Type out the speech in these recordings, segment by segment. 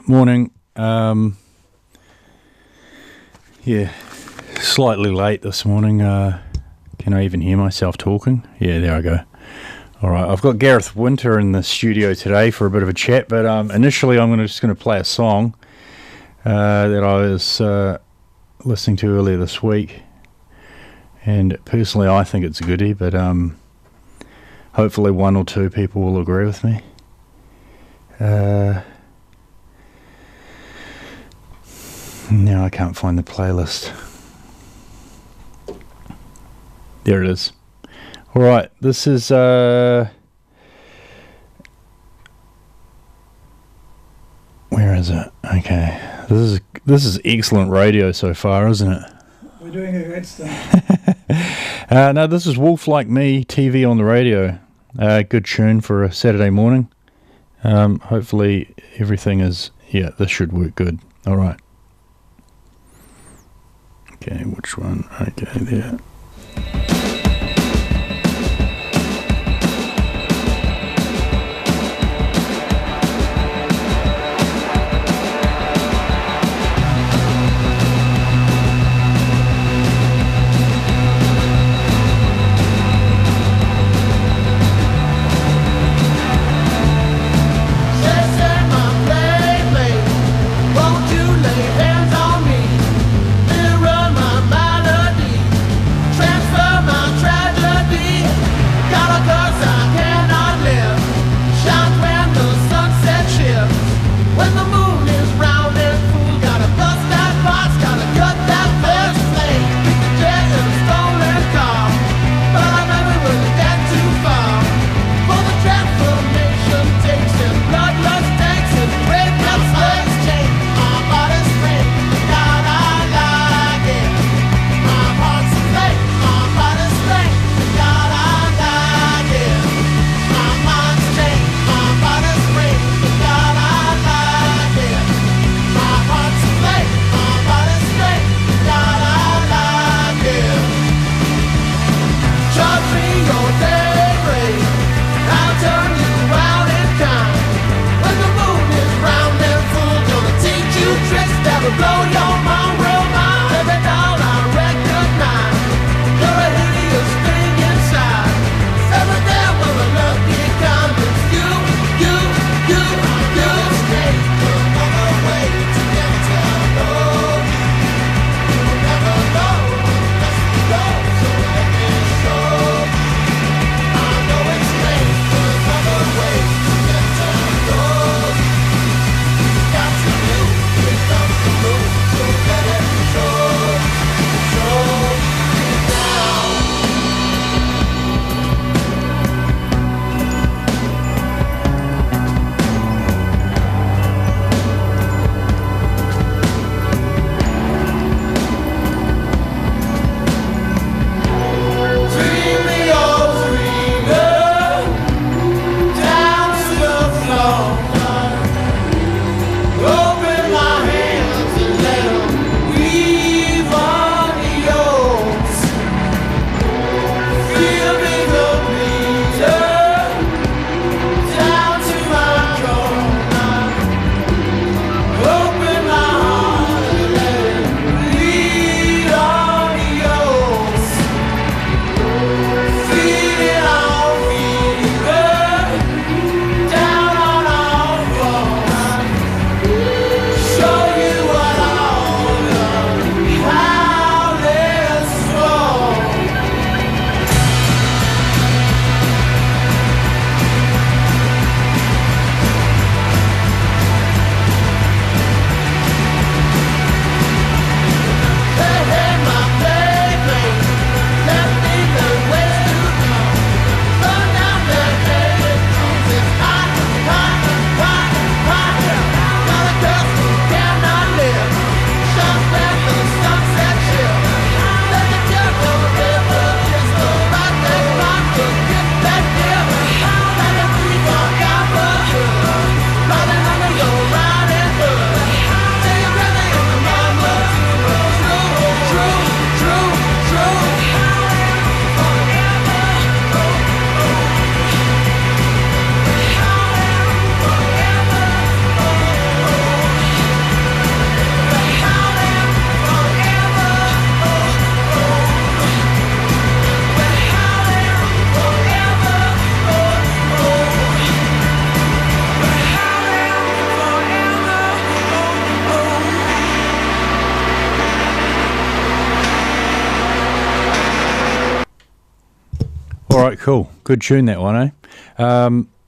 Morning. Yeah, slightly late this morning. Can I even hear myself talking? Yeah, there I go. All right, I've got Gareth Winter in the studio today for a bit of a chat, but initially I'm just going to play a song that I was listening to earlier this week, and personally I think it's a goodie, but hopefully one or two people will agree with me. Now I can't find the playlist. There it is. All right, this is where is it? Okay, this is excellent radio so far, isn't it? We're doing a great stuff. No, this is Wolf Like Me, TV on the radio. Good tune for a Saturday morning. Hopefully everything is, yeah, this should work good. All right. Okay, which one? Okay, there. Charge me your day rate, I'll turn you out in time. cool. Good tune, that one, eh?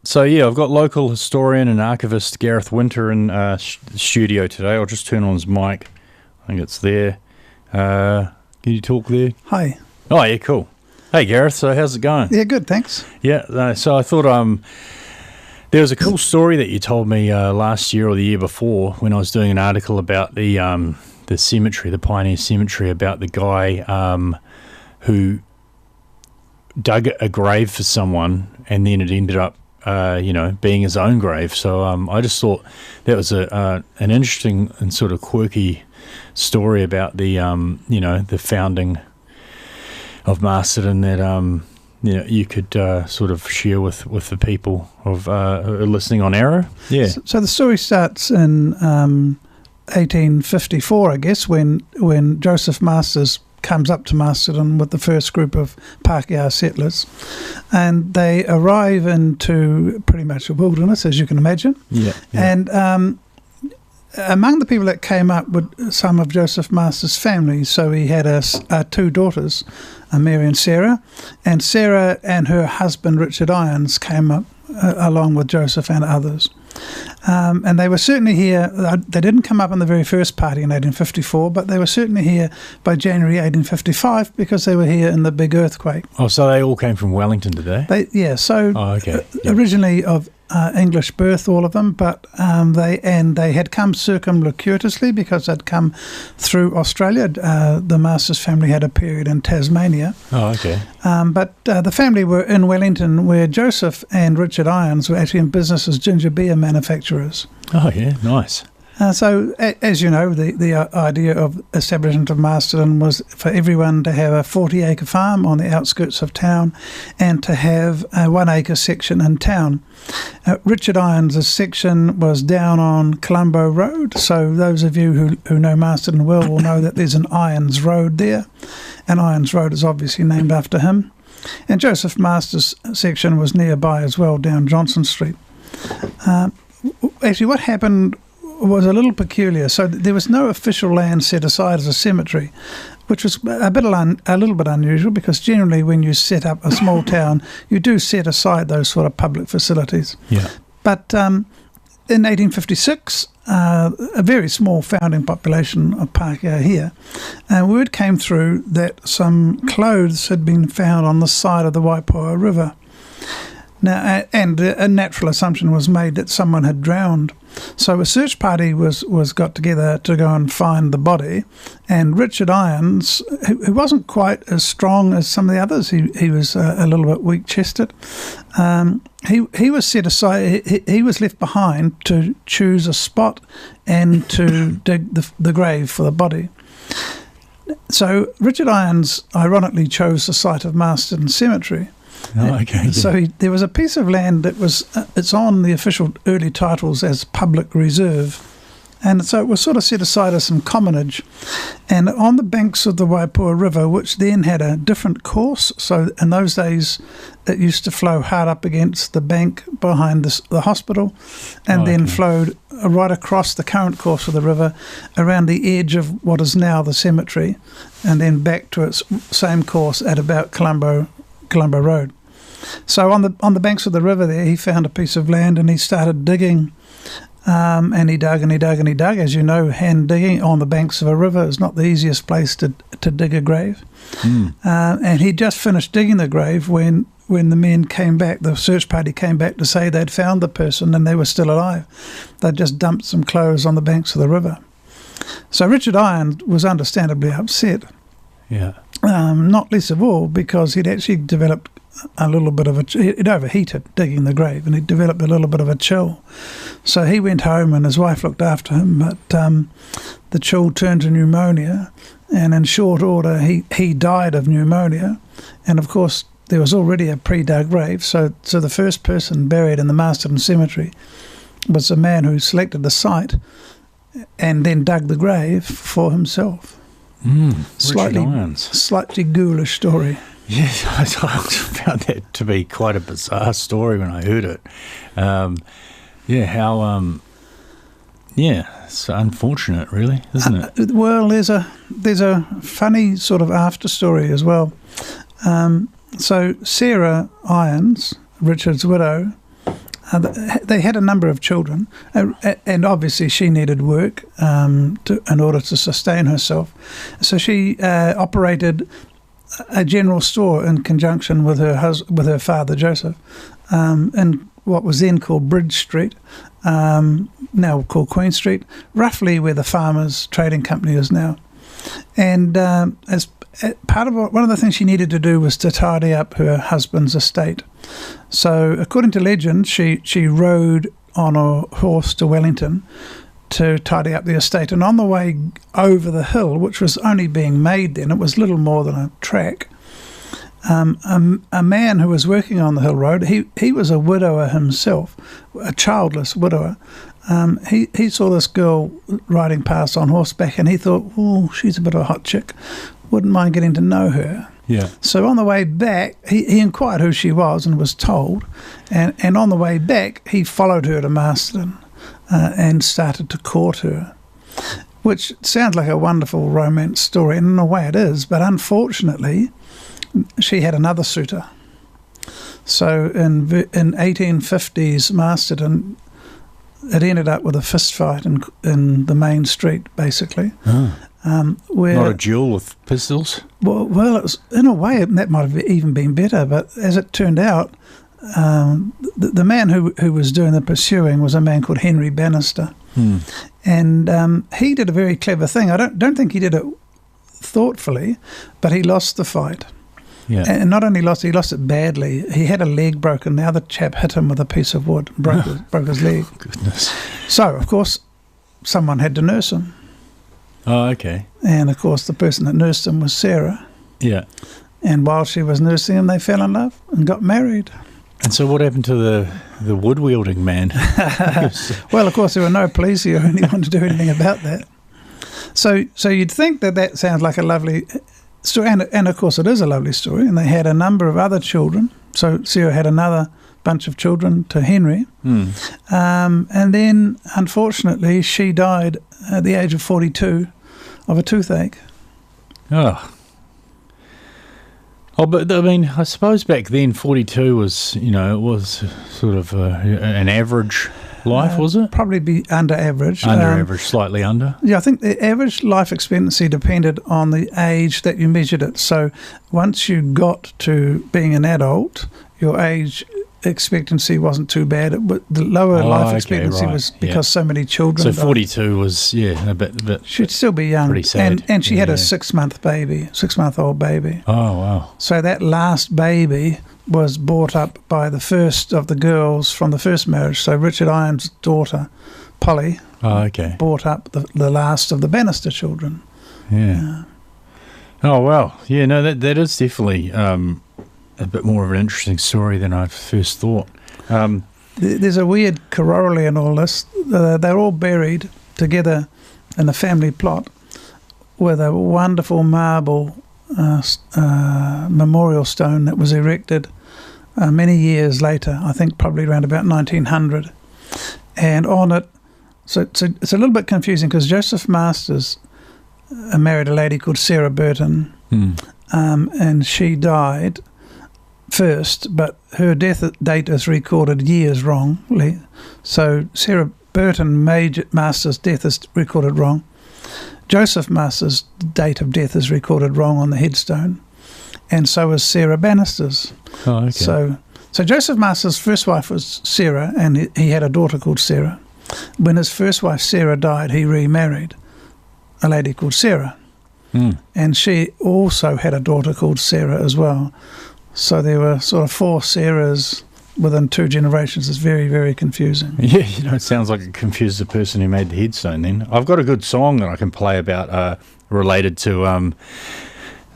So, yeah, I've got local historian and archivist Gareth Winter in studio today. I'll just turn on his mic. I think it's there. Can you talk there? Hi. Oh, yeah, cool. Hey, Gareth, so how's it going? Yeah, good, thanks. Yeah, so I thought there was a cool story that you told me last year or the year before when I was doing an article about the cemetery, the Pioneer Cemetery, about the guy who dug a grave for someone and then it ended up being his own grave. So I just thought that was an interesting and sort of quirky story about the the founding of Masterton that you could sort of share with the people of listening on Arrow. Yeah. So the story starts in 1854, I guess, when Joseph Masters comes up to Masterton with the first group of Pākehā settlers, and they arrive into pretty much a wilderness, as you can imagine. Yeah. And among the people that came up were some of Joseph Masters' family. So he had two daughters, Mary and Sarah and her husband Richard Irons came up along with Joseph and others. And they were certainly here. They didn't come up in the very first party in 1854, but they were certainly here by January 1855 because they were here in the big earthquake. Oh, so they all came from Wellington, did they? Originally of English birth, all of them, but they had come circumlocutously because they'd come through Australia. The Masters family had a period in Tasmania. Oh, okay. But the family were in Wellington, where Joseph and Richard Irons were actually in business as ginger beer manufacturers. Oh, yeah, nice. So, as you know, the idea of establishment of Masterton was for everyone to have a 40-acre farm on the outskirts of town and to have a 1-acre section in town. Richard Irons' section was down on Colombo Road, so those of you who know Masterton well will know that there's an Irons Road there, and Irons Road is obviously named after him. And Joseph Masters' section was nearby as well, down Johnson Street. Actually, what happened was a little peculiar. So there was no official land set aside as a cemetery, which was a little bit unusual because generally when you set up a small town, you do set aside those sort of public facilities. Yeah. But in 1856, a very small founding population of Pākehā here, word came through that some clothes had been found on the side of the Wairarapa River. Now, and a natural assumption was made that someone had drowned. So a search party was got together to go and find the body. And Richard Irons, who wasn't quite as strong as some of the others, he was a little bit weak-chested. He was set aside. He was left behind to choose a spot and to dig the grave for the body. So Richard Irons, ironically, chose the site of Masterton Cemetery. Oh, okay. So there was a piece of land that it's on the official early titles as public reserve, and so it was sort of set aside as some commonage. And on the banks of the Wairarapa River, which then had a different course, so in those days it used to flow hard up against the bank behind the hospital, and then flowed right across the current course of the river around the edge of what is now the cemetery, and then back to its same course at about Colombo Road. So on the banks of the river there, he found a piece of land and he started digging, and he dug and he dug and he dug. As you know, hand digging on the banks of a river is not the easiest place to dig a grave. And he just finished digging the grave when the men came back, the search party came back to say they'd found the person and they were still alive. They'd just dumped some clothes on the banks of the river. So Richard Irons was understandably upset. Yeah. Not least of all because he'd actually developed a little bit of it overheated digging the grave, and he developed a little bit of a chill. So he went home and his wife looked after him, but the chill turned to pneumonia, and in short order he died of pneumonia. And of course there was already a pre-dug grave, so the first person buried in the Masterton Cemetery was the man who selected the site and then dug the grave for himself. Slightly ghoulish story. Yes, I found that to be quite a bizarre story when I heard it. It's unfortunate, really, isn't it? Well, there's a funny sort of after story as well. So Sarah Irons, Richard's widow, they had a number of children, and obviously she needed work in order to sustain herself. So she operated a general store in conjunction with her father Joseph, in what was then called Bridge Street, now called Queen Street, roughly where the Farmers Trading Company is now. And as part of one of the things she needed to do was to tidy up her husband's estate. So, according to legend, she rode on a horse to Wellington to tidy up the estate. And on the way over the hill, which was only being made then, it was little more than a track, a man who was working on the hill road, he was a widower himself, a childless widower. He saw this girl riding past on horseback, and he thought, oh, she's a bit of a hot chick. Wouldn't mind getting to know her. Yeah. So on the way back, he inquired who she was and was told. And on the way back, he followed her to Marston and started to court her, which sounds like a wonderful romance story, and in a way it is. But unfortunately, she had another suitor. So in 1850s Masterton, it ended up with a fist fight in the main street, basically. Oh. Where, not a duel with pistols? Well, it was, in a way, that might have even been better. But as it turned out, the man who was doing the pursuing was a man called Henry Bannister. And he did a very clever thing. I don't think he did it thoughtfully, but he lost the fight. Yeah. And not only lost, he lost it badly. He had a leg broken. The other chap hit him with a piece of wood and broke his leg. Goodness. So, of course, someone had to nurse him. Oh, okay. And, of course, the person that nursed him was Sarah. Yeah. And while she was nursing him, they fell in love and got married. And so what happened to the wood-wielding man? Well, of course, there were no police here or anyone to do anything about that. So you'd think that sounds like a lovely story, and of course it is a lovely story, and they had a number of other children. So Sarah had another bunch of children to Henry. And then, unfortunately, she died at the age of 42 of a toothache. Oh, but I mean, I suppose back then 42 was, it was sort of an average life, was it? Probably be under average. Under average, slightly under. Yeah, I think the average life expectancy depended on the age that you measured it. So once you got to being an adult, your age expectancy wasn't too bad. The lower life expectancy was because so many children So died. 42 was, a bit She'd still be young. Pretty sad. And she had a 6-month-old baby. Oh, wow. So that last baby was brought up by the first of the girls from the first marriage. So Richard Irons' daughter, Polly, brought up the last of the Bannister children. Yeah. Oh, wow. Yeah, no, that is definitely a bit more of an interesting story than I first thought. There's a weird corollary in all this. They're all buried together in the family plot with a wonderful marble memorial stone that was erected many years later, I think probably around about 1900. And on it, so it's a little bit confusing because Joseph Masters married a lady called Sarah Burton, and she died first, but her death date is recorded years wrongly. So Sarah Burton Masters' death is recorded wrong. Joseph Masters' date of death is recorded wrong on the headstone, and so is Sarah Bannister's. Oh, okay. So Joseph Masters' first wife was Sarah, and he had a daughter called Sarah. When his first wife Sarah died, he remarried a lady called Sarah, and she also had a daughter called Sarah as well. So there were sort of 4 Sarahs within 2 generations. It's very, very confusing. Yeah, it sounds like it confused the person who made the headstone then. I've got a good song that I can play about related to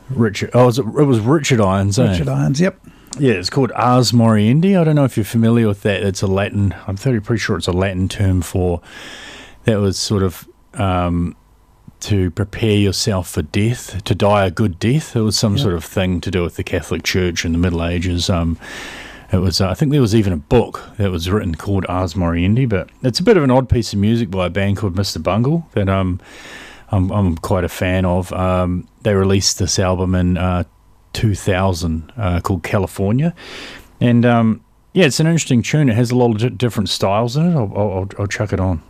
Richard. Oh, it was Richard Irons, Richard Irons, yep. Yeah, it's called Ars Moriendi. I don't know if you're familiar with that. It's a Latin, I'm pretty sure it's a Latin term for, that was sort of to prepare yourself for death, to die a good death. It was some sort of thing to do with the Catholic Church in the Middle Ages. It was, I think there was even a book that was written called Ars Moriendi, but it's a bit of an odd piece of music by a band called Mr. Bungle that I'm quite a fan of. They released this album in 2000 called California. And yeah, it's an interesting tune. It has a lot of different styles in it. I'll chuck it on.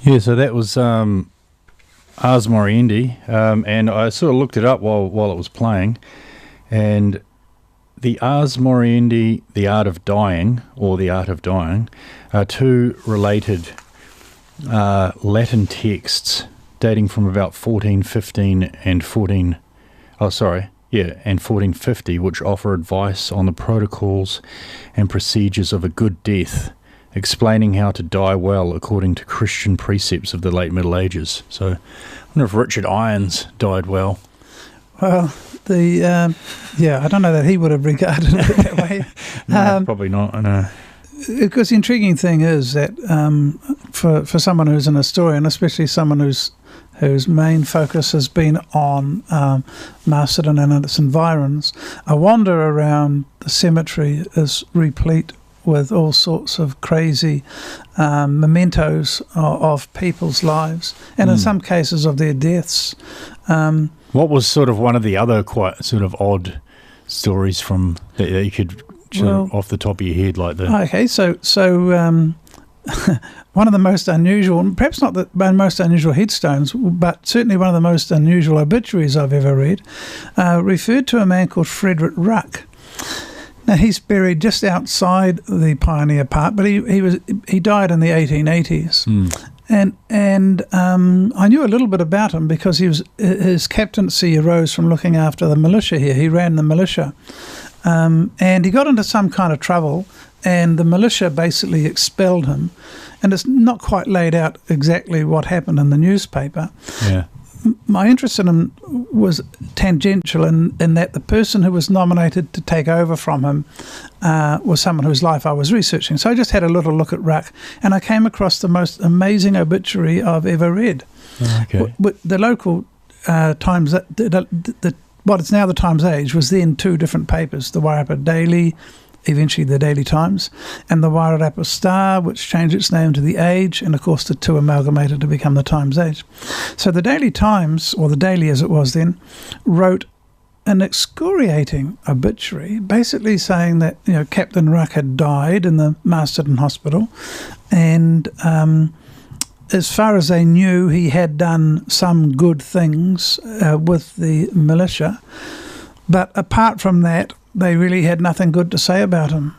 Yeah, so that was Ars Moriendi, and I sort of looked it up while it was playing, and the Ars Moriendi, The Art of Dying, or The Art of Dying, are two related Latin texts dating from about 1415 and 1450, which offer advice on the protocols and procedures of a good death, explaining how to die well according to Christian precepts of the late Middle Ages. So I wonder if Richard Irons died well. Well, I don't know that he would have regarded it that way. No, probably not. I know. Because the intriguing thing is that for someone who's an historian, especially someone whose main focus has been on Masterton and its environs, a wander around the cemetery is replete with all sorts of crazy mementos of people's lives, and in some cases of their deaths. What was sort of one of the other quite sort of odd stories from that you could off the top of your head, like the... Okay, so one of the most unusual, perhaps not the most unusual headstones, but certainly one of the most unusual obituaries I've ever read, referred to a man called Frederick Ruck. Now, he's buried just outside the Pioneer Park, but he died in the 1880s. And I knew a little bit about him because his captaincy arose from looking after the militia here. He ran the militia. And he got into some kind of trouble, and the militia basically expelled him. And it's not quite laid out exactly what happened in the newspaper. Yeah. My interest in him was tangential in that the person who was nominated to take over from him was someone whose life I was researching. So I just had a little look at Ruck, and I came across the most amazing obituary I've ever read. Okay. The local Times, what is now the Times Age, was then two different papers, the Wairarapa Daily, eventually the Daily Times, and the Wairarapa Star, which changed its name to the Age, and of course the two amalgamated to become the Times Age. So the Daily Times, or the Daily as it was then, wrote an excoriating obituary, basically saying that Captain Ruck had died in the Masterton Hospital, and as far as they knew, he had done some good things with the militia, but apart from that, they really had nothing good to say about him.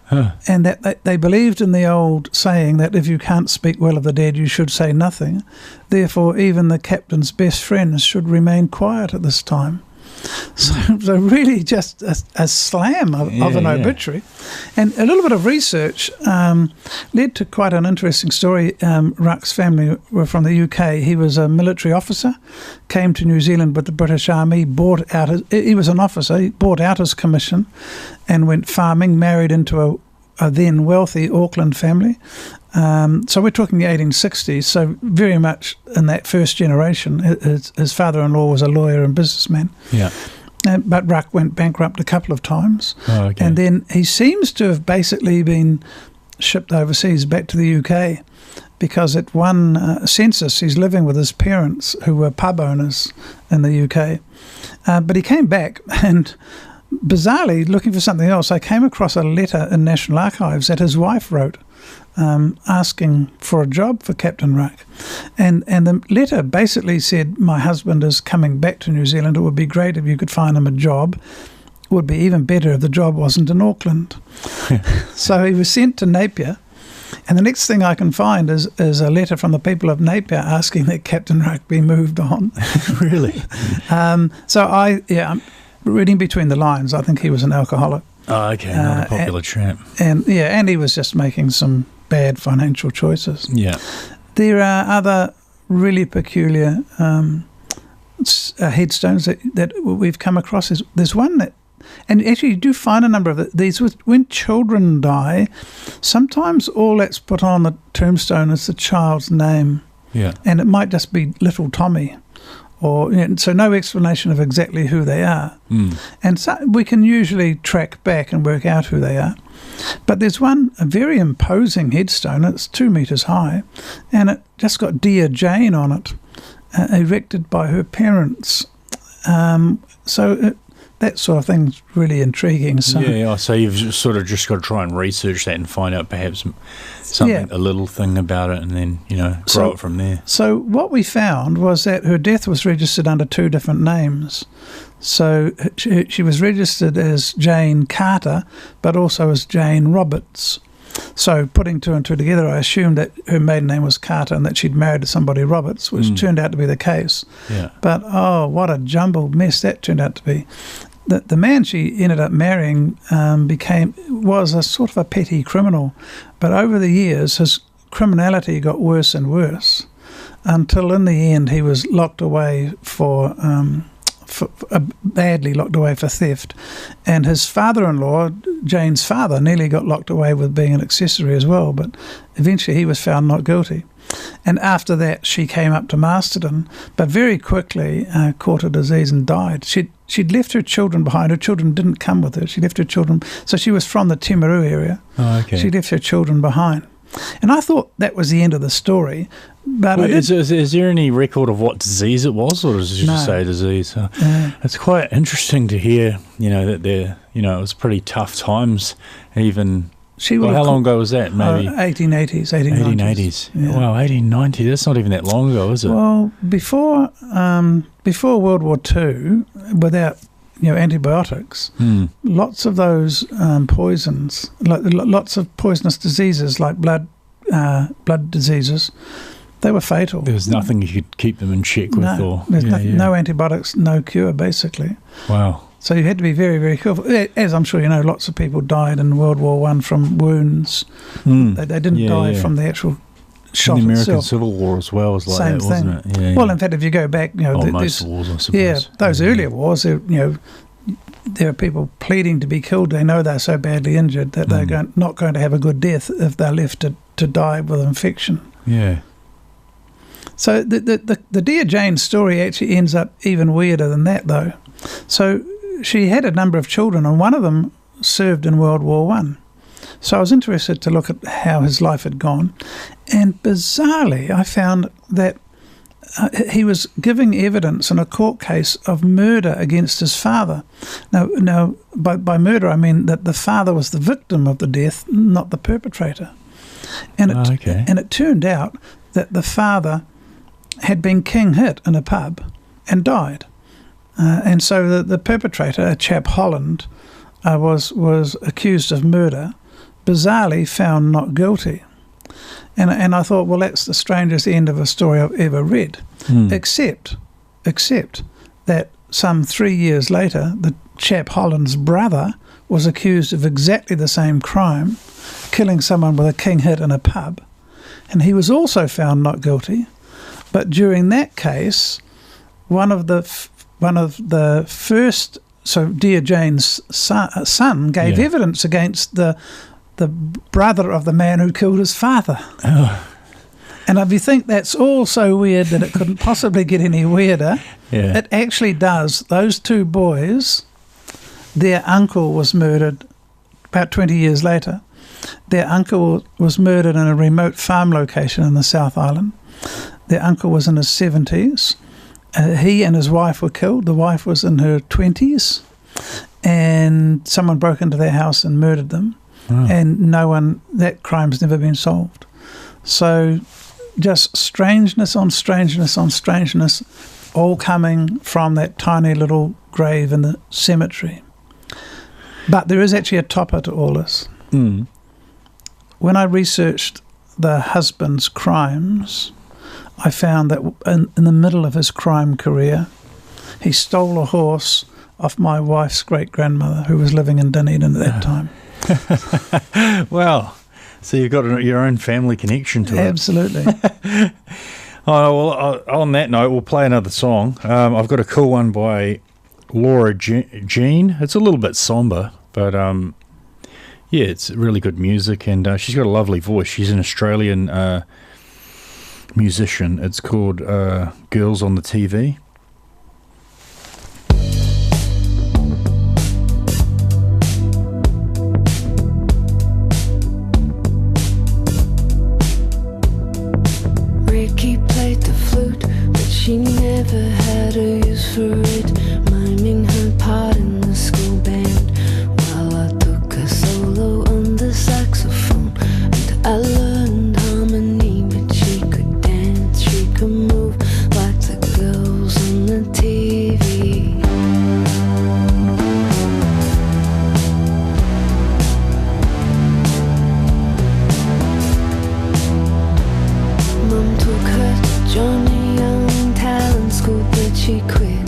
And that they believed in the old saying that if you can't speak well of the dead, you should say nothing. Therefore, even the captain's best friends should remain quiet at this time. So really just a slam of an obituary. And a little bit of research led to quite an interesting story. Ruck's family were from the UK. He was a military officer, came to New Zealand with the British Army, he was an officer, he bought out his commission and went farming, married into a then wealthy Auckland family. So we're talking the 1860s, so very much in that first generation. His father-in-law was a lawyer and businessman. Yeah. But Ruck went bankrupt a couple of times. Oh, okay. And then he seems to have basically been shipped overseas back to the UK because at one census he's living with his parents who were pub owners in the UK. But he came back and... bizarrely, looking for something else, I came across a letter in National Archives that his wife wrote asking for a job for Captain Ruck. And the letter basically said, my husband is coming back to New Zealand. It would be great if you could find him a job. It would be even better if the job wasn't in Auckland. So he was sent to Napier. And the next thing I can find is a letter from the people of Napier asking that Captain Ruck be moved on. Really? So I'm reading between the lines, I think he was an alcoholic. Oh, okay, not a popular tramp. And he was just making some bad financial choices. Yeah. There are other really peculiar headstones that we've come across. There's one that, and actually you do find a number of these, when children die, sometimes all that's put on the tombstone is the child's name. Yeah. And it might just be little Tommy. So no explanation of exactly who they are. And so we can usually track back and work out who they are. But there's a very imposing headstone. It's 2 meters high, and it just got Dear Jane on it, erected by her parents. That sort of thing's really intriguing. So so you've sort of just got to try and research that and find out perhaps something, a little thing about it, and then, grow it from there. So what we found was that her death was registered under 2 different names. So she was registered as Jane Carter, but also as Jane Roberts. So putting 2 and 2 together, I assumed that her maiden name was Carter and that she'd married somebody Roberts, which turned out to be the case. Yeah. But, what a jumbled mess that turned out to be. The man she ended up marrying was a sort of a petty criminal, but over the years his criminality got worse and worse until in the end he was locked away for badly locked away for theft. And his father-in-law, Jane's father, nearly got locked away with being an accessory as well, but eventually he was found not guilty. And after that, she came up to Masterton, but very quickly caught a disease and died. She'd left her children behind. Her children didn't come with her. She left her children. So she was from the Timaru area. Oh, okay. She left her children behind. And I thought that was the end of the story. But is there any record of what disease it was, or does it just say disease? It's quite interesting to hear, that it was pretty tough times, even. How long ago was that? Maybe 1880s, 1880s. Yeah. Wow, 1890. That's not even that long ago, is it? Well, before World War II, without antibiotics, lots of those poisons, lots of poisonous diseases like blood diseases, they were fatal. There was nothing you could keep them in check with, no antibiotics, no cure, basically. Wow. So you had to be very, very careful. As I'm sure you know, lots of people died in World War I from wounds. They didn't die from the actual shot in the American itself. Civil War as well was like Same that, thing. wasn't it? Yeah, well, in fact, if you go back, most wars, I suppose. Those earlier wars, there are people pleading to be killed. They know they're so badly injured that they're not going to have a good death if they're left to die with infection. Yeah. So the Dear Jane story actually ends up even weirder than that, though. So she had a number of children, and one of them served in World War I. So I was interested to look at how his life had gone. And bizarrely, I found that he was giving evidence in a court case of murder against his father. Now, by murder, I mean that the father was the victim of the death, not the perpetrator. And it turned out that the father had been king hit in a pub and died. And so the perpetrator, a chap Holland, was accused of murder, bizarrely found not guilty. And I thought, well, that's the strangest end of a story I've ever read, except that some 3 years later, the chap Holland's brother was accused of exactly the same crime, killing someone with a king hit in a pub, and he was also found not guilty. But during that case, one of the first, so Dear Jane's son gave evidence against the brother of the man who killed his father. Oh. And if you think that's all so weird that it couldn't possibly get any weirder, it actually does. Those two boys, their uncle was murdered about 20 years later. Their uncle was murdered in a remote farm location in the South Island. Their uncle was in his 70s. He and his wife were killed. The wife was in her 20s. And someone broke into their house and murdered them. Oh. And that crime's never been solved. So just strangeness on strangeness on strangeness, all coming from that tiny little grave in the cemetery. But there is actually a topper to all this. When I researched the husband's crimes, I found that in the middle of his crime career, he stole a horse off my wife's great-grandmother, who was living in Dunedin at that time. Well, so you've got your own family connection to it. Absolutely. On that note, we'll play another song. I've got a cool one by Laura Jean. It's a little bit somber, but it's really good music, and she's got a lovely voice. She's an Australian musician. It's called Girls on the TV. Ricky played the flute, but she never had a use for it, miming her part in the school band, while I took a solo on the saxophone, and I learned harmony, but she could dance, she could move like the girls on the TV. Mum took her to Johnny Young talent school, but she quit.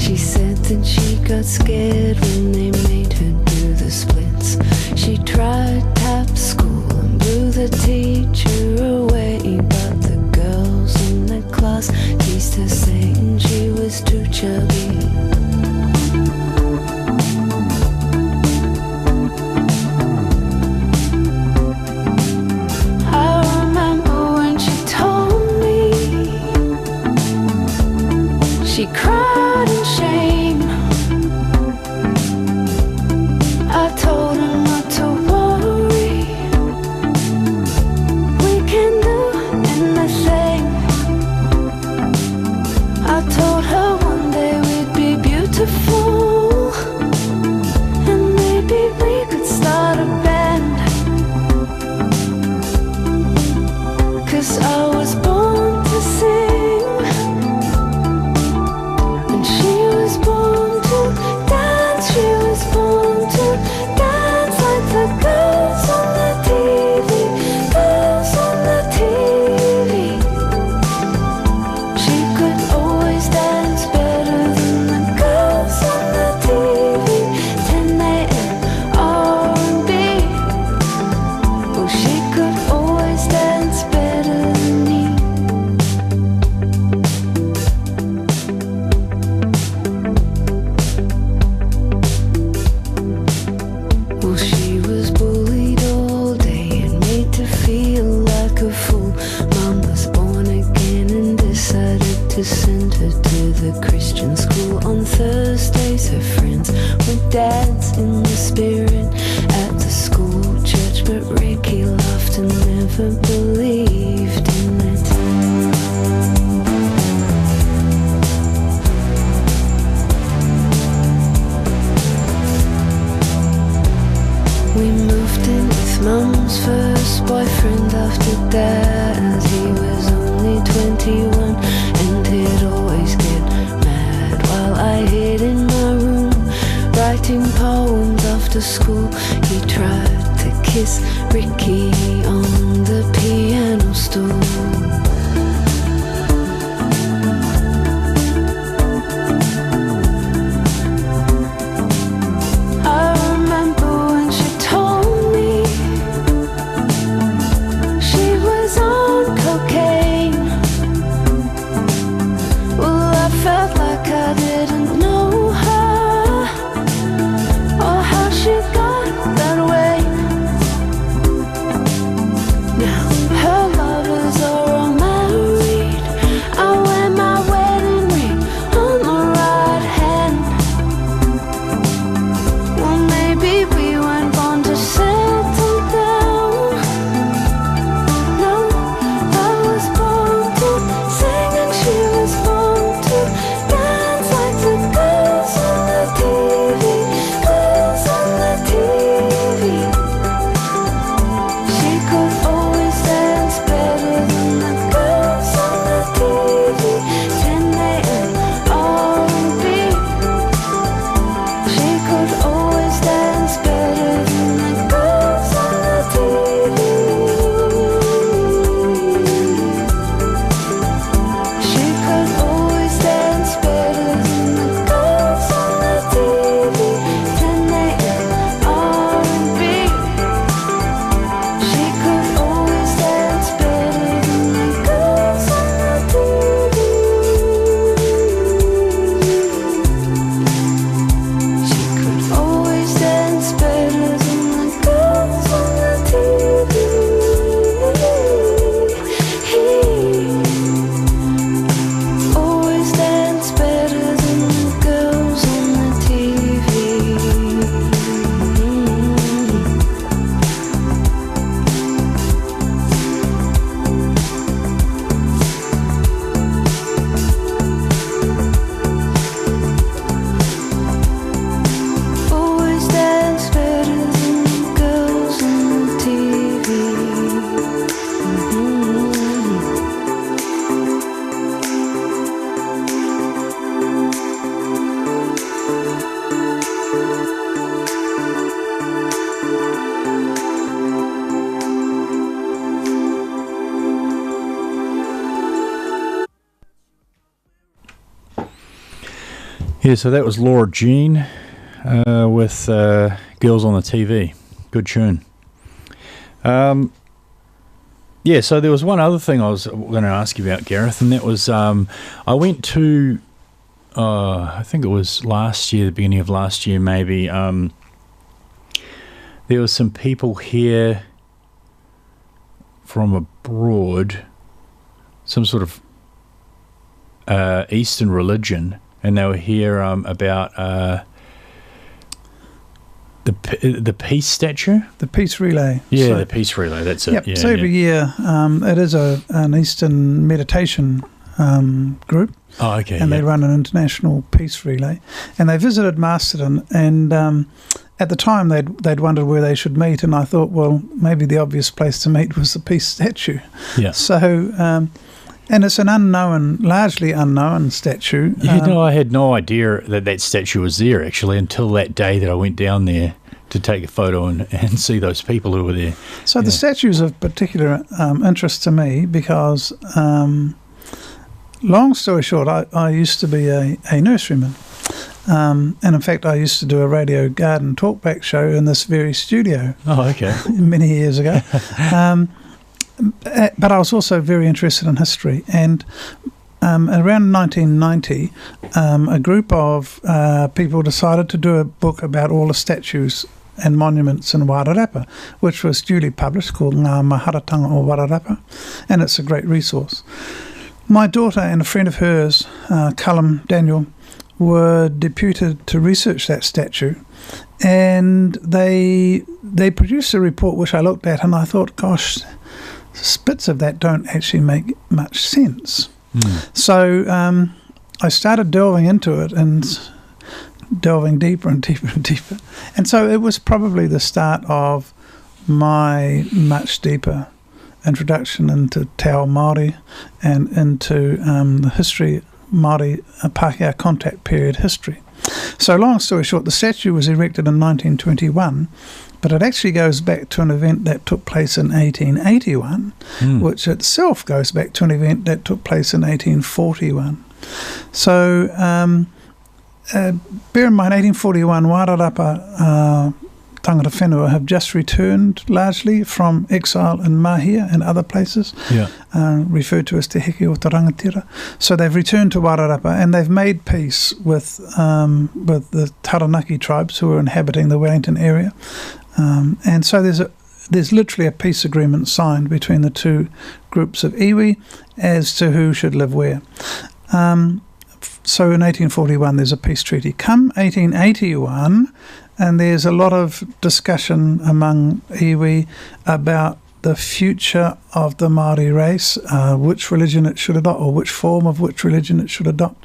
She said that she got scared when they made her do the splits. She tried tap school and blew the teacher away, but the girls in the class teased her saying she was too chubby. She cried in shame. I told her not to worry, we can do anything. I told her one day we'd be beautiful, and maybe we could start a band. 'Cause I was born to sing, and she was born to dance. She was born to dance like the girls on the TV, girls on the TV. She could always dance better than the girls on the TV. 10 a.m. R&B. Oh, she could always dance better than me. Well, she was bullied all day and made to feel like a fool. Mom was born again and decided to send her to the Christian school. On Thursdays her friends would dance in the spirit at the school church, but Ricky laughed and never believed in it. We moved in with Mum's first boyfriend after Dad. He was only 21 and he'd always get mad while I hid in my room writing poems after school. He tried to kiss Ricky on the piano stool. I remember when she told me she was on cocaine. Well, I felt like I didn't know her or how she got that way. Now her lovers are all married. I wear my wedding ring on my right hand. Well, maybe we weren't born to settle down. No, I was born to sing and she was born to dance like the girls on the TV, girls on the TV. She could always dance better than the girls on the TV. 10 a.m. R&B. She could always dance better than the girls on the TV. She could always dance better than the girls on the TV. 10 a.m. R&B. She could always dance better than the girls on the TV. She could always dance better than the girls on the TV. Always dance better than the girls on the TV. Always dance better than the girls on the TV. Yeah, so that was Laura Jean with Girls on the TV. Good tune. Yeah, so there was one other thing I was going to ask you about, Gareth, and that was I went to, I think it was last year, the beginning of last year maybe, there was some people here from abroad, some sort of Eastern religion, and they were here about the peace statue. The peace relay. Yeah, So- the peace relay. That's it. Yep. Yeah, So every year, it is an Eastern meditation group, Oh, okay. and yeah. they run an international peace relay. And they visited Masterton, and at the time they'd wondered where they should meet, and I thought, well, maybe the obvious place to meet was the peace statue. Yeah. So, and it's an largely unknown statue. I had no idea that statue was there, actually, until that day that I went down there to take a photo and see those people who were there. So the statue's of particular interest to me because, long story short, I used to be a nurseryman. And in fact, I used to do a radio garden talkback show in this very studio Oh, okay. many years ago. But I was also very interested in history. And around 1990, a group of people decided to do a book about all the statues and monuments in Wairarapa, which was duly published, called Ngā Maharatanga o Wairarapa, and it's a great resource. My daughter and a friend of hers, Callum Daniel, were deputed to research that statue, and they produced a report which I looked at and I thought, gosh, bits of that don't actually make much sense. So I started delving into it and delving deeper and deeper and deeper, and so it was probably the start of my much deeper introduction into Te Ao Māori and into the history Māori Pākehā contact period history. So long story short, the statue was erected in 1921, but it actually goes back to an event that took place in 1881, which itself goes back to an event that took place in 1841. So bear in mind, 1841, Wairarapa tangata whenua have just returned largely from exile in Mahia and other places, referred to as Te Heke o Te Rangatira. So they've returned to Wairarapa and they've made peace with the Taranaki tribes who are inhabiting the Wellington area. And so there's literally a peace agreement signed between the two groups of iwi as to who should live where. So in 1841 there's a peace treaty. Come 1881, and there's a lot of discussion among iwi about the future of the Māori race, which religion it should adopt, or which form of which religion it should adopt.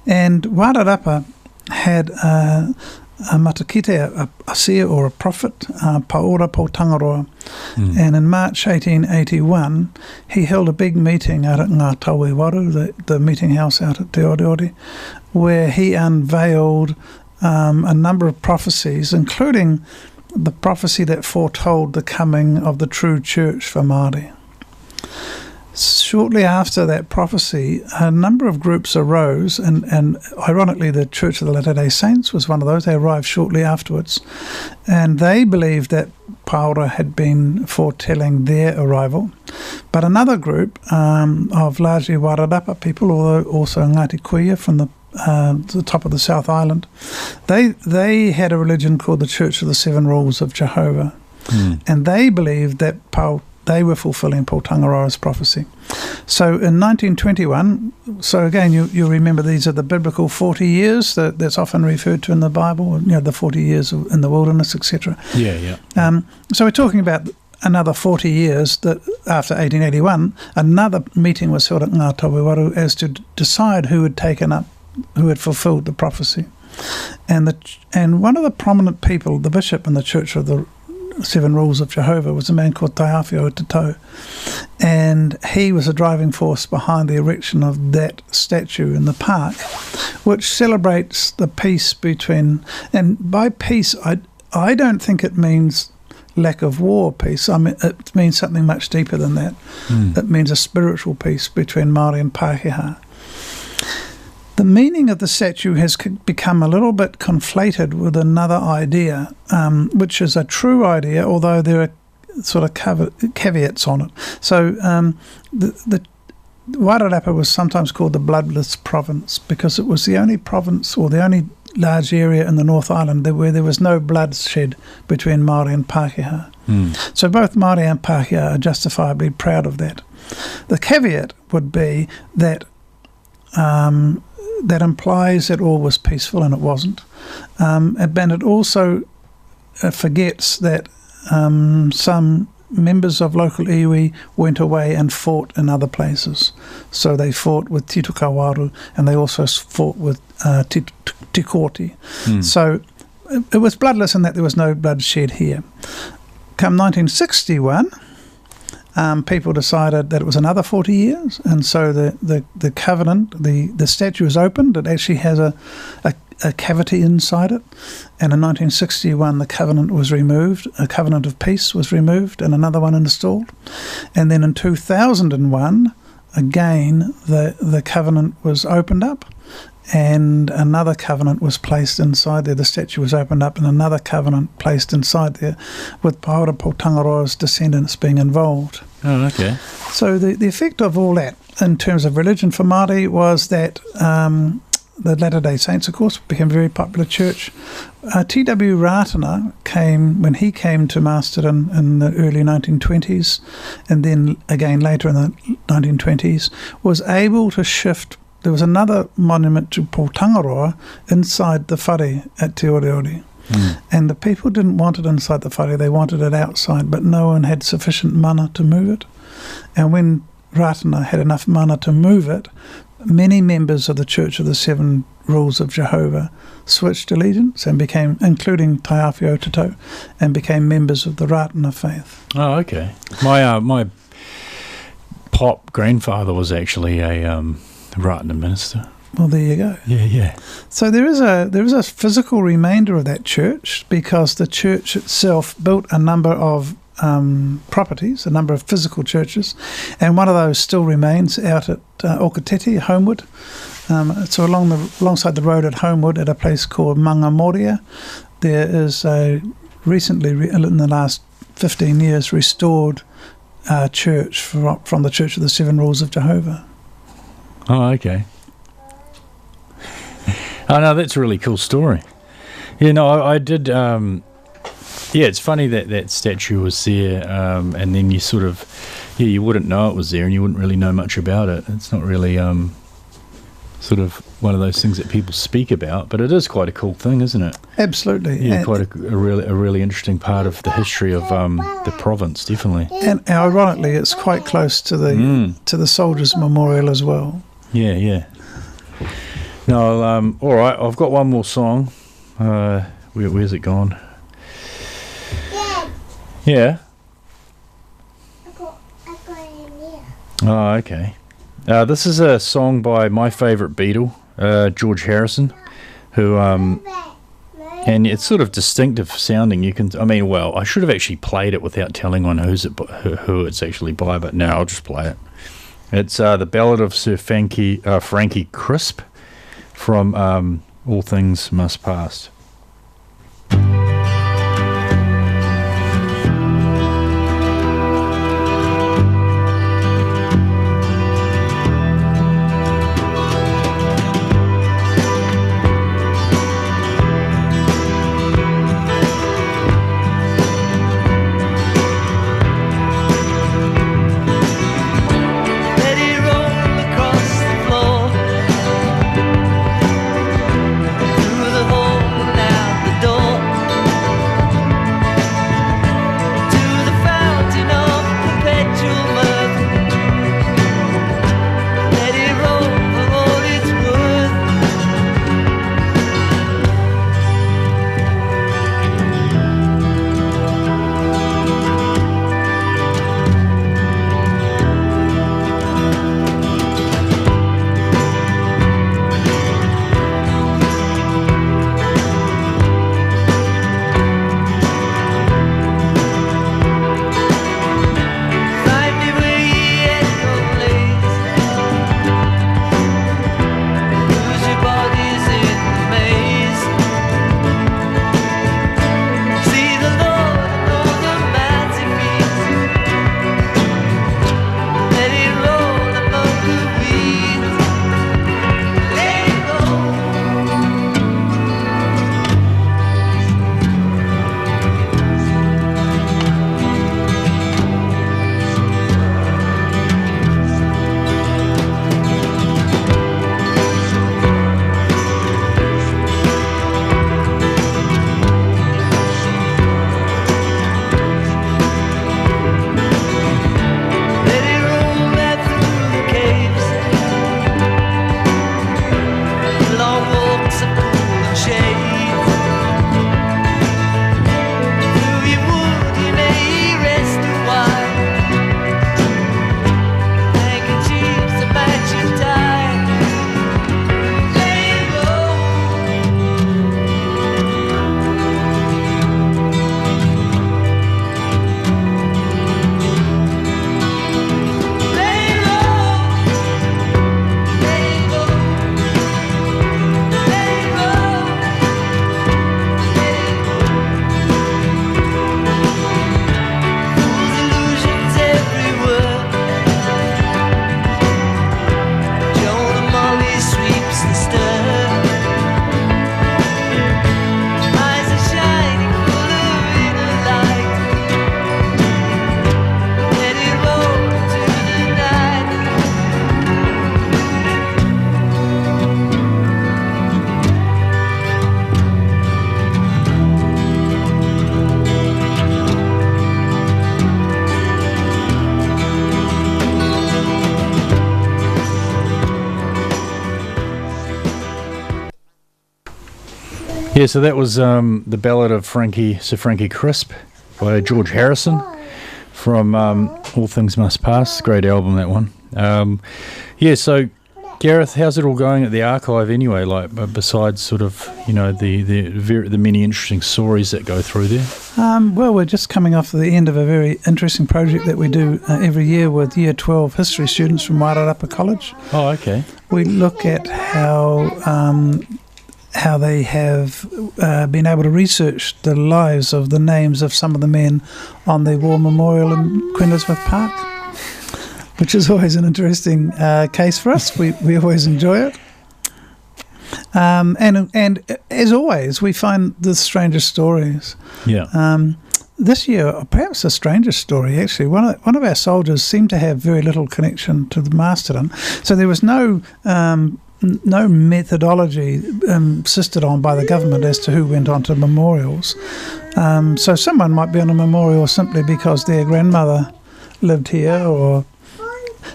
And Wairarapa had a matakite, a seer or a prophet, Paora po Tangaroa. And in March 1881, he held a big meeting out at Ngā Taue Waru, the meeting house out at Te Oreore, where he unveiled a number of prophecies, including the prophecy that foretold the coming of the true church for Māori. Shortly after that prophecy, a number of groups arose, and ironically the Church of the Latter-day Saints was one of those. They arrived shortly afterwards, and they believed that Paora had been foretelling their arrival. But another group of largely Wairarapa people, although also Ngāti Kuia from the top of the South Island, they had a religion called the Church of the Seven Rules of Jehovah, and they believed that they were fulfilling Paul Tangaroa's prophecy. So in 1921, so again you remember these are the biblical 40 years that's often referred to in the Bible, the 40 years in the wilderness, etc. So we're talking about another 40 years that after 1881, another meeting was held at Ngā Taue Waru as to decide who had fulfilled the prophecy. And one of the prominent people, the bishop in the Church of the Seven Rules of Jehovah, was a man called Taiawhio o Te Tau, and he was a driving force behind the erection of that statue in the park, which celebrates the peace between, and by peace I don't think it means lack of war peace. I mean, it means something much deeper than that. It means a spiritual peace between Māori and Pākehā. The meaning of the statue has become a little bit conflated with another idea, which is a true idea, although there are sort of caveats on it. So the Wairarapa was sometimes called the bloodless province because it was the only province or the only large area in the North Island where there was no bloodshed between Māori and Pākehā. So both Māori and Pākehā are justifiably proud of that. The caveat would be that that implies that all was peaceful, and it wasn't. But it also forgets that some members of local iwi went away and fought in other places. So they fought with Tito Kawaru, and they also fought with Te Koti. So it was bloodless in that there was no blood shed here. Come 1961, people decided that it was another 40 years, and so the covenant, the statue is opened. It actually has a cavity inside it, and in 1961 the covenant was removed, a covenant of peace was removed, and another one installed. And then in 2001 again the covenant was opened up, and another covenant was placed inside there. The statue was opened up and another covenant placed inside there, with Paora Tangaroa's descendants being involved. Oh, okay. So the effect of all that in terms of religion for Māori was that the Latter-day Saints, of course, became a very popular church. T.W. Ratana came, when he came to Masterton in the early 1920s, and then again later in the 1920s, was able to shift. There was another monument to Paul Tangaroa inside the whare at Te Oreore. And the people didn't want it inside the whare, they wanted it outside, but no one had sufficient mana to move it. And when Ratana had enough mana to move it, many members of the Church of the Seven Rules of Jehovah switched allegiance and became, including Taiawhi Otato, and became members of the Ratana faith. Oh, okay. My pop grandfather was actually a Ratana minister. Well, there you go. Yeah. So there is a physical remainder of that church, because the church itself built a number of properties, a number of physical churches, and one of those still remains out at Okatete, Homewood. So alongside the road at Homewood, at a place called Mangamoria, there is a recently, in the last 15 years, restored church from the Church of the Seven Rules of Jehovah. Oh, okay. Oh, no, that's a really cool story. Yeah, no, I did... yeah, it's funny that statue was there, and then you sort of... Yeah, you wouldn't know it was there, and you wouldn't really know much about it. It's not really sort of one of those things that people speak about, but it is quite a cool thing, isn't it? Absolutely. Yeah, quite a really interesting part of the history of the province, definitely. And ironically, it's quite close to the Soldiers' Memorial as well. Yeah. No, all right, I've got one more song. Where's it gone? Yeah. I got it here. Oh, okay. This is a song by my favourite Beatle, George Harrison, who and it's sort of distinctive sounding. I should have actually played it without telling one who it's actually by, but now I'll just play it. It's the Ballad of Sir Frankie Crisp from All Things Must Pass. Through the hole Yeah, so that was the Ballad of Sir Frankie Crisp by George Harrison from All Things Must Pass. Great album, that one. So Gareth, how's it all going at the archive anyway? Like, besides sort of, you know, the many interesting stories that go through there. Well, we're just coming off the end of a very interesting project that we do every year with Year 12 history students from Wairarapa College. Oh, okay. We look at how they have been able to research the lives of the names of some of the men on the War Memorial in Queen Elizabeth Park, which is always an interesting case for us. We always enjoy it. And as always, we find the strangest stories. Yeah. This year, perhaps the strangest story, actually, one of our soldiers seemed to have very little connection to the Masterton. So there was no methodology insisted on by the government as to who went on to memorials. So someone might be on a memorial simply because their grandmother lived here, or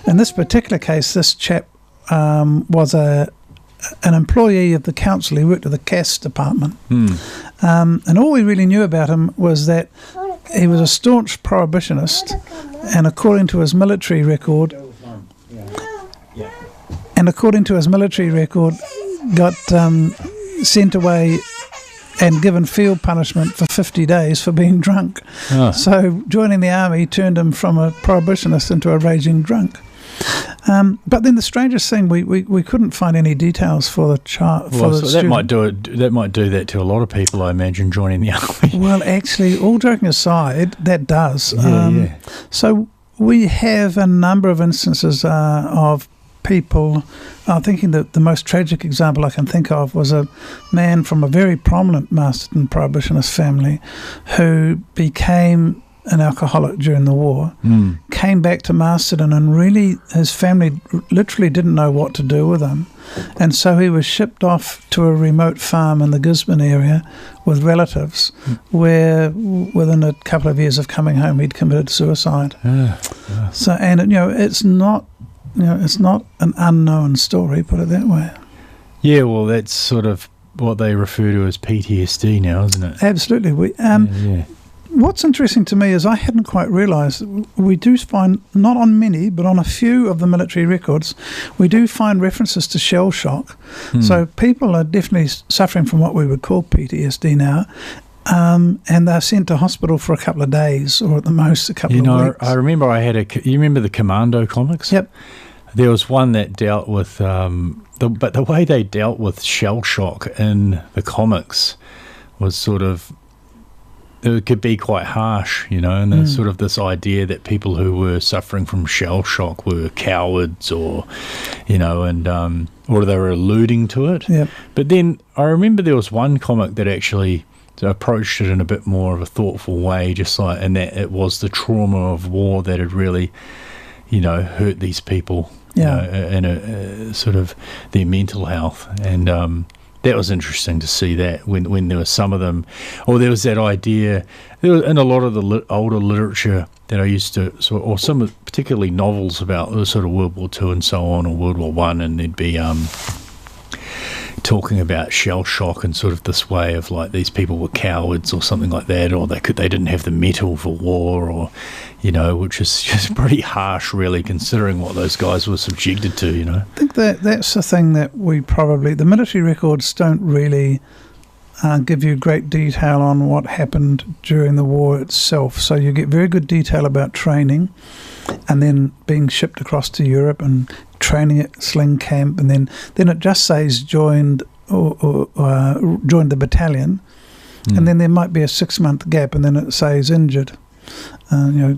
in this particular case, this chap was an employee of the council. He worked at the CAS department. And all we really knew about him was that he was a staunch prohibitionist, and according to his military record, got sent away and given field punishment for 50 days for being drunk. Oh. So joining the army turned him from a prohibitionist into a raging drunk. But then the strangest thing, we couldn't find any details for the child. That might do that to a lot of people, I imagine, joining the army. Well, actually, all joking aside, that does. Yeah. So we have a number of instances of people. Thinking that the most tragic example I can think of was a man from a very prominent Masterton prohibitionist family who became an alcoholic during the war, came back to Masterton, and really his family literally didn't know what to do with him. And so he was shipped off to a remote farm in the Gisborne area with relatives, where within a couple of years of coming home he'd committed suicide. So, and it's not an unknown story, put it that way. Yeah, well, that's sort of what they refer to as PTSD now, isn't it? Absolutely. What's interesting to me is I hadn't quite realised we do find, not on many, but on a few of the military records, we do find references to shell shock. So people are definitely suffering from what we would call PTSD now, and they're sent to hospital for a couple of days, or at the most a couple of weeks. I remember you remember the Commando comics? Yep. There was one that dealt with, but the way they dealt with shell shock in the comics was sort of, it could be quite harsh, and there's sort of this idea that people who were suffering from shell shock were cowards, or, or they were alluding to it. Yep. But then I remember there was one comic that actually approached it in a bit more of a thoughtful way, and that it was the trauma of war that had really, hurt these people, in a sort of their mental health. And that was interesting to see that when there were some of them, or there was that idea in a lot of the older literature that I used to, or some of particularly novels about sort of World War II and so on, or World War I, and there'd be talking about shell shock and sort of this way of like these people were cowards or something like that, or they didn't have the mettle for war, or which is just pretty harsh, really, considering what those guys were subjected to. I think that's the thing that the military records don't really give you great detail on what happened during the war itself. So you get very good detail about training, and then being shipped across to Europe and training at Sling Camp, and then it just says joined the battalion, and then there might be a 6-month gap, and then it says injured,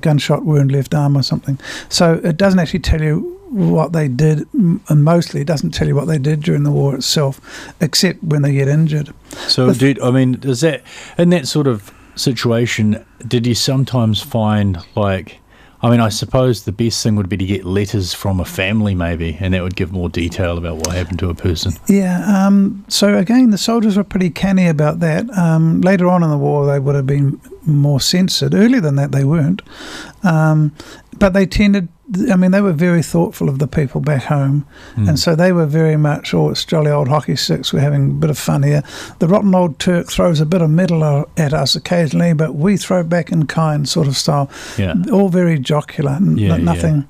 gunshot wound, left arm or something. So it doesn't actually tell you what they did, and mostly it doesn't tell you what they did during the war itself, except when they get injured. So, does that, in that sort of situation, did you sometimes find I suppose the best thing would be to get letters from a family maybe, and that would give more detail about what happened to a person. Yeah, so again, the soldiers were pretty canny about that. Later on in the war, they would have been more censored. Earlier than that, they weren't. But they tended I mean, they were very thoughtful of the people back home, and so they were very much, oh, it's jolly old hockey sticks, we're having a bit of fun here. The rotten old Turk throws a bit of metal at us occasionally, but we throw back in kind sort of style. Yeah. All very jocular, nothing.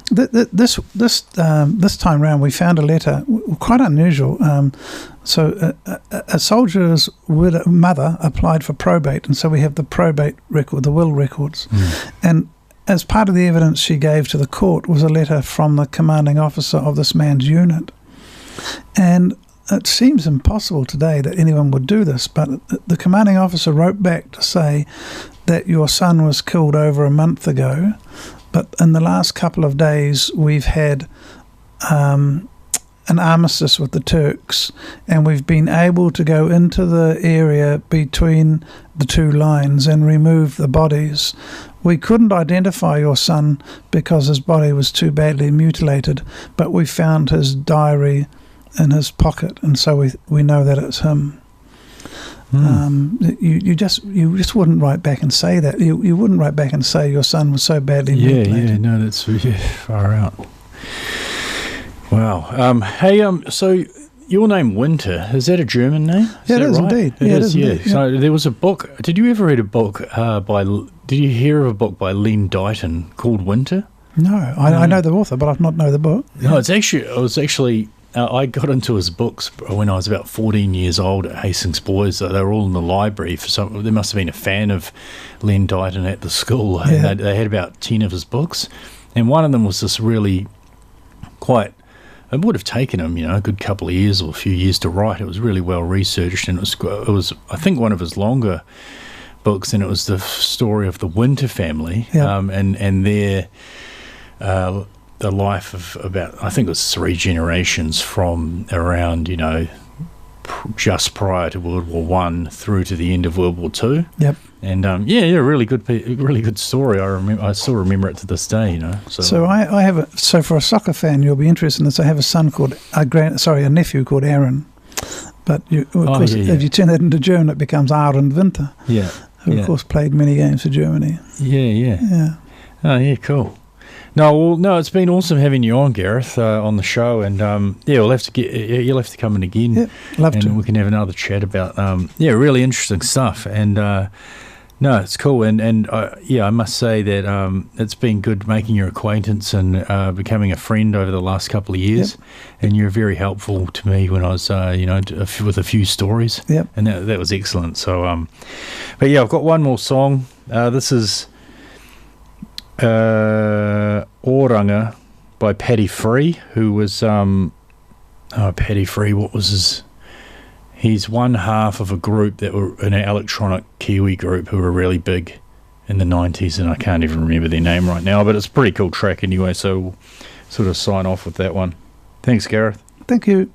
This time round, we found a letter, quite unusual. So a soldier's mother applied for probate, and so we have the probate record, the will records. And as part of the evidence she gave to the court was a letter from the commanding officer of this man's unit. And it seems impossible today that anyone would do this, but the commanding officer wrote back to say that your son was killed over a month ago, but in the last couple of days we've had an armistice with the Turks, and we've been able to go into the area between the two lines and remove the bodies. We couldn't identify your son because his body was too badly mutilated, but we found his diary in his pocket, and so we know that it's him. You just wouldn't write back and say that. You wouldn't write back and say your son was so badly mutilated. Yeah, no, that's far out. Wow. Hey, so your name Winter, is that a German name? Yeah, it is right? Indeed. It is, yeah. Indeed, yeah. So there was a book. Did you ever read a book did you hear of a book by Len Dighton called Winter? No, I know the author, but I've not know the book. No, it was actually I got into his books when I was about 14 years old at Hastings Boys. They were all in the library. There must have been a fan of Len Dighton at the school. Yeah. They had about 10 of his books, and one of them was this really quite. It would have taken him, a good couple of years or a few years to write. It was really well researched, and it was I think one of his longer books, and it was the story of the Winter family, and their the life of about, I think it was 3 generations from around just prior to World War One through to the end of World War Two. Yep. And really good story. I still remember it to this day. So I have so for a soccer fan, you'll be interested in this. I have a son called a nephew called Aaron, but of course, if you turn that into German, it becomes Aaron Winter. Yeah. Who of course played many games for Germany. Yeah. Oh yeah, cool. No, it's been awesome having you on, Gareth, on the show, and you'll have to come in again. Yep, love to. And we can have another chat about really interesting stuff. And no, it's cool, and I must say that it's been good making your acquaintance and becoming a friend over the last couple of years. Yep. And you're very helpful to me when I was with a few stories. Yep. And that was excellent. So but yeah, I've got one more song. This is Oranga by Paddy Free, who was Paddy Free, what was his? He's one half of a group that were an electronic Kiwi group who were really big in the 90s, and I can't even remember their name right now, but it's a pretty cool track anyway, so we'll sort of sign off with that one. Thanks, Gareth. Thank you.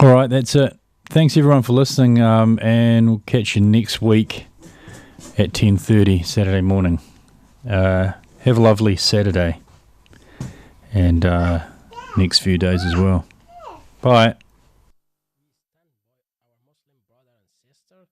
All right, that's it. Thanks everyone for listening, and we'll catch you next week at 10:30 Saturday morning. Have a lovely Saturday and next few days as well. Bye. Our Muslim brother and sister,